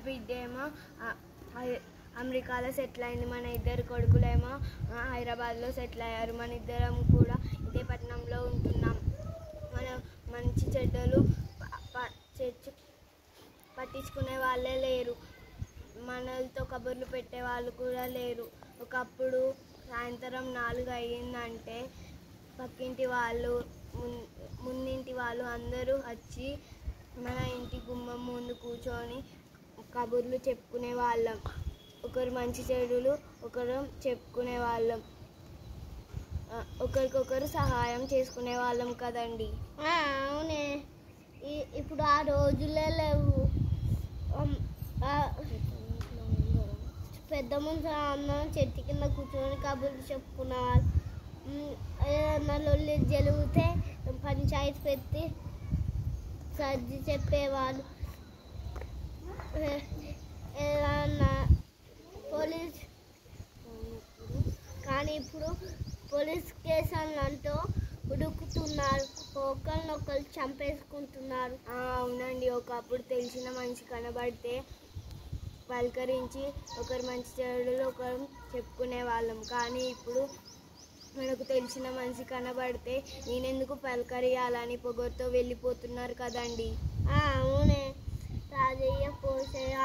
బిడ్డ ఏమో అమెరికాలో సెటిల్ అయింది, మన ఇద్దరు కొడుకులేమో హైదరాబాద్లో సెటిల్ అయ్యారు. మన ఇద్దరం కూడా ఇదే పట్టణంలో ఉంటున్నాం. మనం మంచి చెడ్డలు పట్టించుకునే వాళ్ళే లేరు, మనలతో కబుర్లు పెట్టే వాళ్ళు కూడా లేరు. ఒకప్పుడు సాయంత్రం 4 అయ్యిందంటే పక్కింటి వాళ్ళు ముందింటి వాళ్ళు అందరూ వచ్చి మన ఇంటి గుమ్మం ముందు కూర్చొని కబుర్లు చెప్పుకునే వాళ్ళం. ఒకరు మంచి చెడులు ఒకరు చెప్పుకునే వాళ్ళం, ఒకరికొకరు సహాయం చేసుకునే వాళ్ళం కదండి. అవునే, ఇప్పుడు ఆ రోజులే లేవు. పెద్ద ముందు అందరం చెట్టు కింద కూర్చొని కబుర్లు చెప్పుకునేవాళ్ళు. ఏదన్నా లొల్లి జరిగితే పంచాయతీ పెట్టి సర్ది చెప్పేవాళ్ళు. ఏదన్నా పోలీస్ కానీ ఇప్పుడు పోలీస్ కేసులు అంటూ ఉడుకుతున్నారు, ఒకరినొకరు చంపేసుకుంటున్నారు. అవునండి, ఒకప్పుడు తెలిసిన మనిషి కనబడితే పలకరించి ఒకరు మంచి చెడులు ఒకరు చెప్పుకునే వాళ్ళం. కానీ ఇప్పుడు మనకు తెలిసిన మనిషి కనబడితే నేనెందుకు పలకరియాలని పొగరుతో వెళ్ళిపోతున్నారు కదండి. అవునే, రాజయ్య పోసయ్య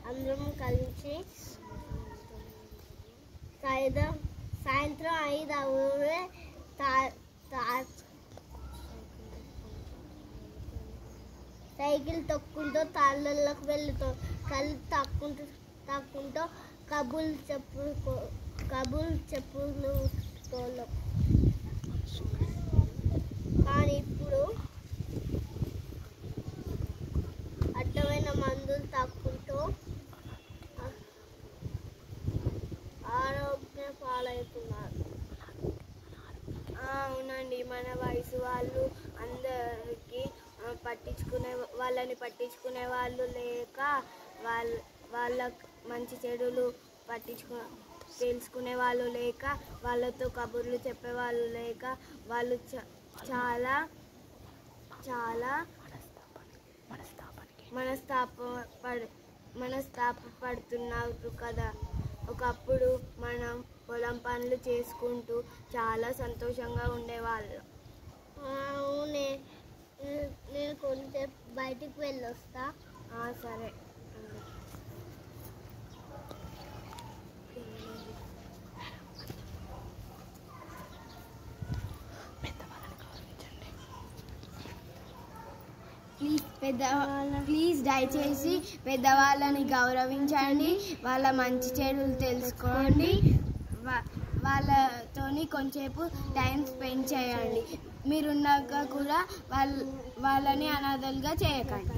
అందరం కలిసి సాయంత్రం 5 అవుతే సైకిల్ తొక్కుంటూ తాళ్ళలోకి వెళ్తాం, కళ్ళు తాక్కుంటూ కబుర్లు చెప్పుకోలేం. కానీ ఇప్పుడు అడ్డమైన మందులు తాక్కుంటూ ఆరోగ్య పాలవుతున్నారు. అవునండి, మన వయసు వాళ్ళు అందరికీ వాళ్ళని పట్టించుకునే వాళ్ళు లేక వాళ్ళ మంచి చెడులు తెలుసుకునే వాళ్ళు లేక, వాళ్ళతో కబుర్లు చెప్పేవాళ్ళు లేక వాళ్ళు చాలా చాలా మనస్తాపడుతున్నారు కదా. ఒకప్పుడు మనం పొలం పనులు చేసుకుంటూ చాలా సంతోషంగా ఉండేవాళ్ళం. అవునే, నేను కొంచెం బయటికి వెళ్ళొస్తా. సరే. ప్లీజ్ దయచేసి పెద్దవాళ్ళని గౌరవించండి, వాళ్ళ మంచి చెడులు తెలుసుకోండి, వాళ్ళతోని కొంచెంసేపు టైం స్పెండ్ చేయండి. మీరున్నాక కూడా వాళ్ళని అనాథలుగా చేయకండి.